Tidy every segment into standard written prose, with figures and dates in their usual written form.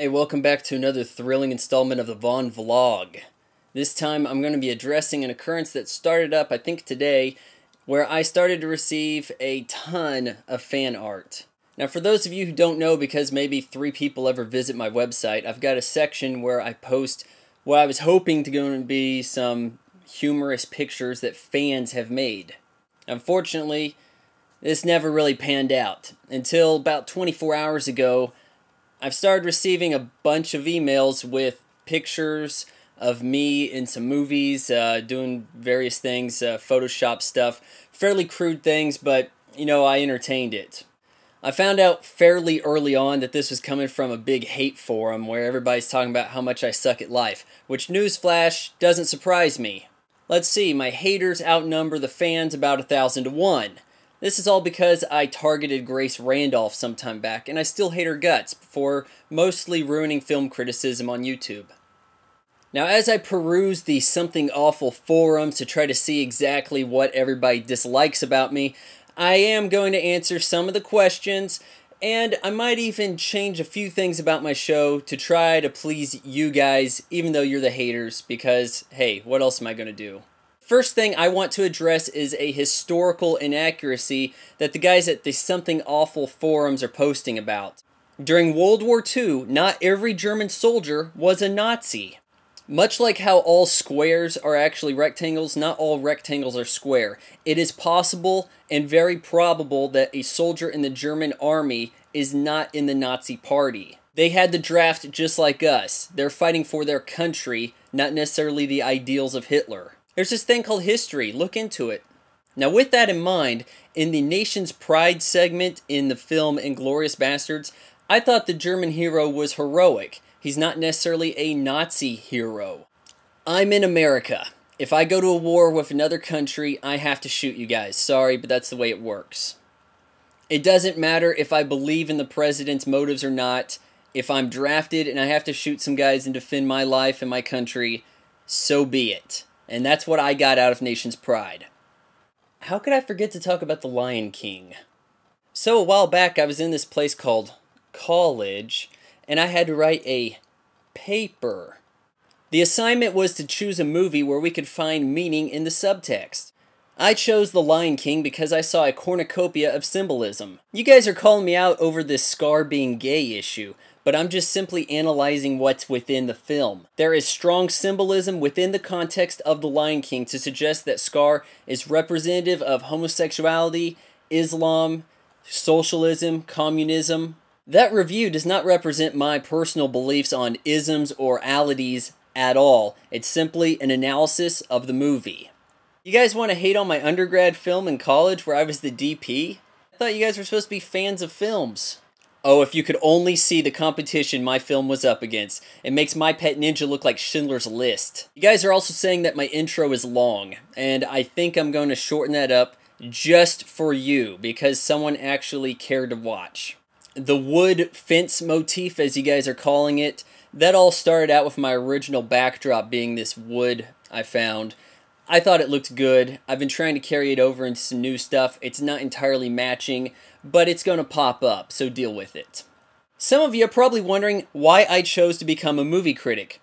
Hey, welcome back to another thrilling installment of the Vaughn vlog. This time I'm going to be addressing an occurrence that started up, I think today, where I started to receive a ton of fan art. Now for those of you who don't know, because maybe 3 people ever visit my website, I've got a section where I post what I was hoping to go and be some humorous pictures that fans have made. Unfortunately, this never really panned out. Until about 24 hours ago, I've started receiving a bunch of emails with pictures of me in some movies, doing various things, Photoshop stuff, fairly crude things, but, you know, I entertained it. I found out fairly early on that this was coming from a big hate forum where everybody's talking about how much I suck at life, which, newsflash, doesn't surprise me. Let's see, my haters outnumber the fans about 1,000 to 1. This is all because I targeted Grace Randolph some time back, and I still hate her guts for mostly ruining film criticism on YouTube. Now, as I peruse the Something Awful forums to try to see exactly what everybody dislikes about me, I am going to answer some of the questions, and I might even change a few things about my show to try to please you guys, even though you're the haters, because, hey, what else am I going to do? First thing I want to address is a historical inaccuracy that the guys at the Something Awful forums are posting about. During World War II, not every German soldier was a Nazi. Much like how all squares are actually rectangles, not all rectangles are square. It is possible and very probable that a soldier in the German army is not in the Nazi party. They had the draft just like us. They're fighting for their country, not necessarily the ideals of Hitler. There's this thing called history. Look into it. Now, with that in mind, in the Nation's Pride segment in the film Inglourious Basterds, I thought the German hero was heroic. He's not necessarily a Nazi hero. I'm in America. If I go to a war with another country, I have to shoot you guys. Sorry, but that's the way it works. It doesn't matter if I believe in the president's motives or not. If I'm drafted and I have to shoot some guys and defend my life and my country, so be it. And that's what I got out of Nation's Pride. How could I forget to talk about The Lion King? So a while back I was in this place called college, and I had to write a paper. The assignment was to choose a movie where we could find meaning in the subtext. I chose The Lion King because I saw a cornucopia of symbolism. You guys are calling me out over this Scar being gay issue, but I'm just simply analyzing what's within the film. There is strong symbolism within the context of The Lion King to suggest that Scar is representative of homosexuality, Islam, socialism, communism. That review does not represent my personal beliefs on isms or alities at all. It's simply an analysis of the movie. You guys want to hate on my undergrad film in college where I was the DP? I thought you guys were supposed to be fans of films. Oh, if you could only see the competition my film was up against. It makes My Pet Ninja look like Schindler's List. You guys are also saying that my intro is long, and I think I'm going to shorten that up just for you, because someone actually cared to watch. The wood fence motif, as you guys are calling it, that all started out with my original backdrop being this wood I found. I thought it looked good. I've been trying to carry it over into some new stuff. It's not entirely matching, but it's going to pop up, so deal with it. Some of you are probably wondering why I chose to become a movie critic.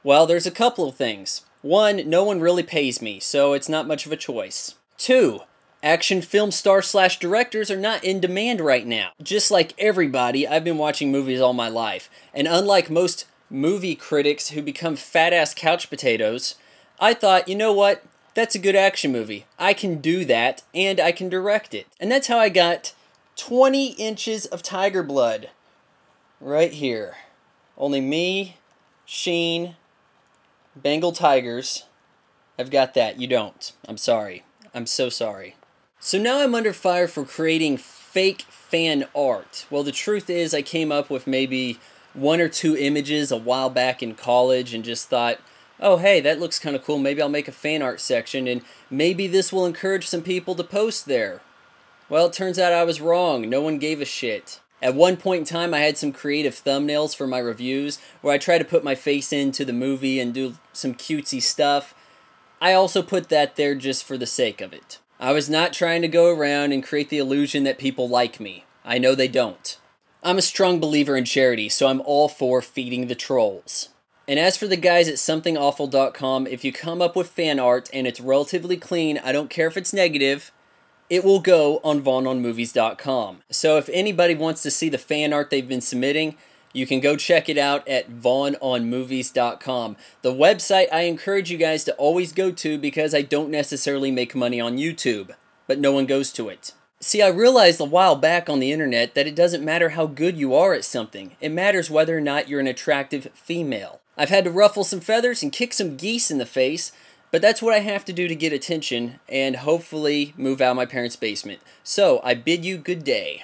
Well, there's a couple of things. 1, no one really pays me, so it's not much of a choice. 2, action film stars/directors are not in demand right now. Just like everybody, I've been watching movies all my life, and unlike most movie critics who become fat-ass couch potatoes, I thought, you know what, that's a good action movie. I can do that, and I can direct it. And that's how I got 20 inches of tiger blood. Right here. Only me, Sheen, Bengal Tigers have got that. You don't. I'm sorry. I'm so sorry. So now I'm under fire for creating fake fan art. Well, the truth is I came up with maybe 1 or 2 images a while back in college and just thought, oh hey, that looks kind of cool, maybe I'll make a fan art section and maybe this will encourage some people to post there. Well, it turns out I was wrong. No one gave a shit. At one point in time, I had some creative thumbnails for my reviews where I try to put my face into the movie and do some cutesy stuff. I also put that there just for the sake of it. I was not trying to go around and create the illusion that people like me. I know they don't. I'm a strong believer in charity, so I'm all for feeding the trolls. And as for the guys at somethingawful.com, if you come up with fan art and it's relatively clean, I don't care if it's negative, it will go on vaughnonmovies.com. So if anybody wants to see the fan art they've been submitting, you can go check it out at vaughnonmovies.com. The website I encourage you guys to always go to because I don't necessarily make money on YouTube, but no one goes to it. See, I realized a while back on the internet that it doesn't matter how good you are at something. It matters whether or not you're an attractive female. I've had to ruffle some feathers and kick some geese in the face, but that's what I have to do to get attention and hopefully move out of my parents' basement. So, I bid you good day.